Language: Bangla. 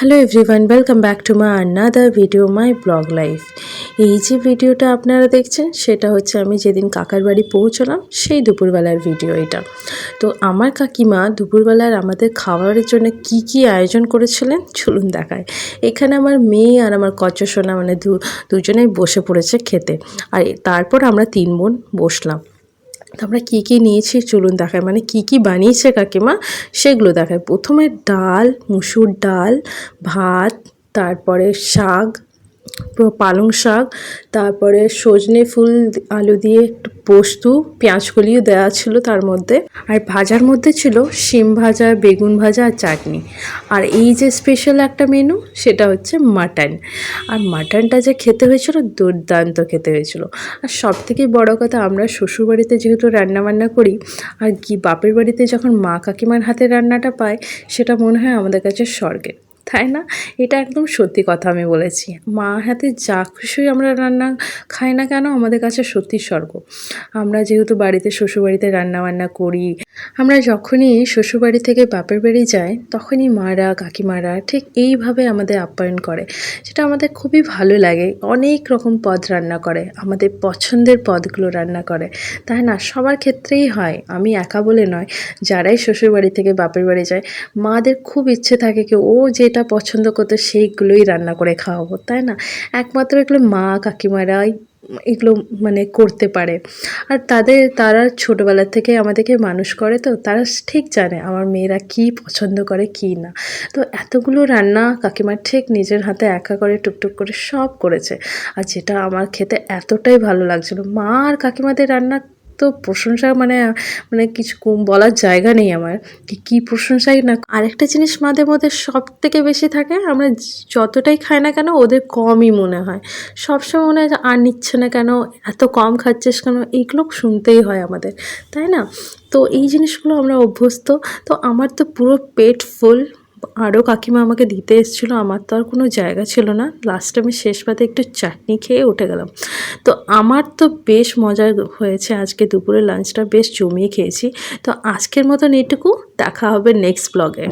Hello everyone, welcome back to my another video my blog life. এই যে ভিডিওটা আপনারা দেখছেন সেটা হচ্ছে আমি যেদিন কাকার বাড়ি পৌঁছলাম সেই দুপুরবেলার ভিডিও এটা। তো আমার কাকিমা দুপুরবেলার আমাদের খাবারের জন্য কি আয়োজন করেছিলেন চলুন দেখায়। এখানে আমার মেয়ে আর আমার কচশোনা মানে দুজনেই বসে পড়েছে খেতে। আর তারপর আমরা 3 বোন বসলাম। তো আমরা কী নিয়েছি চলুন দেখায়, মানে কি বানিয়েছে কাকিমা সেগুলো দেখায়। প্রথমে ডাল, মুসুর ডাল, ভাত, তারপরে শাক, পালং শাক, তারপরে সজনে ফুল আলু দিয়ে একটু পোস্ত, পেঁয়াজ কলিও দেওয়া ছিল তার মধ্যে। আর ভাজার মধ্যে ছিল শিম ভাজা, বেগুন ভাজা আর চাটনি। আর এই যে স্পেশাল একটা মেনু সেটা হচ্ছে মাটন। আর মাটনটা যে খেতে হয়েছিল দুর্দান্ত খেতে হয়েছিল। আর সবথেকে বড় কথা, আমরা শ্বশুরবাড়িতে যেহেতু রান্নাবান্না করি আর কি বাপের বাড়িতে যখন মা কাকিমার হাতে রান্নাটা পাই সেটা মনে হয় আমাদের কাছে স্বর্গে, তাই না? এটা একদম সত্যি কথা আমি বলেছি। মা হাতে যা খুশি আমরা রান্না খাই না কেন আমাদের কাছে সত্যি স্বর্গ। আমরা যেহেতু বাড়িতে শ্বশুরবাড়িতে রান্নাবান্না করি, আমরা যখনই শ্বশুরবাড়ি থেকে বাপের বাড়ি যাই তখনই মারা কাকিমারা ঠিক এইভাবে আমাদের আপ্যায়ন করে, যেটা আমাদের খুবই ভালো লাগে। অনেক রকম পদ রান্না করে, আমাদের পছন্দের পদগুলো রান্না করে, তাই না? সবার ক্ষেত্রেই হয়, আমি একা বলে নয়। যারাই শ্বশুরবাড়ি থেকে বাপের বাড়ি যায় মাদের খুব ইচ্ছে থাকে কি ও যেটা পছন্দ করতো সেইগুলোই রান্না করে খাওয়াবো, তাই না? একমাত্র এগুলো মা কাকিমারাই এগুলো মানে করতে পারে। আর তারা ছোটোবেলা থেকে আমাদেরকে মানুষ করে, তো তারা ঠিক জানে আমার মেয়েরা কি পছন্দ করে কি না। তো এতগুলো রান্না কাকিমা ঠিক নিজের হাতে একা করে টুকটুক করে সব করেছে। আর যেটা আমার খেতে এতটাই ভালো লাগছিলো, মা আর কাকিমাদের রান্না তো প্রশংসা মানে মানে কিছু বলার জায়গা নেই আমার, কি প্রশংসাই না। আরেকটা জিনিস মাদের মধ্যে সব থেকে বেশি থাকে, আমরা যতটাই খাই না কেন ওদের কমই মনে হয়। সবসময় মনে হয় যে আর নিচ্ছে না কেন, এত কম খাচ্ছিস কেন, এইগুলো শুনতেই হয় আমাদের, তাই না? তো এই জিনিসগুলো আমরা অভ্যস্ত। তো আমার তো পুরো পেট ফুল। আরও কাকিমা আমাকে দিতে এসেছিলো, আমার তো আর কোনো জায়গা ছিল না। লাস্টে আমি শেষ পাতে একটু চাটনি খেয়ে উঠে গেলাম। তো আমার তো বেশ মজা হয়েছে, আজকে দুপুরে লাঞ্চটা বেশ জমিয়ে খেয়েছি। তো আজকের মতন এটুকু, দেখা হবে নেক্সট ব্লগে।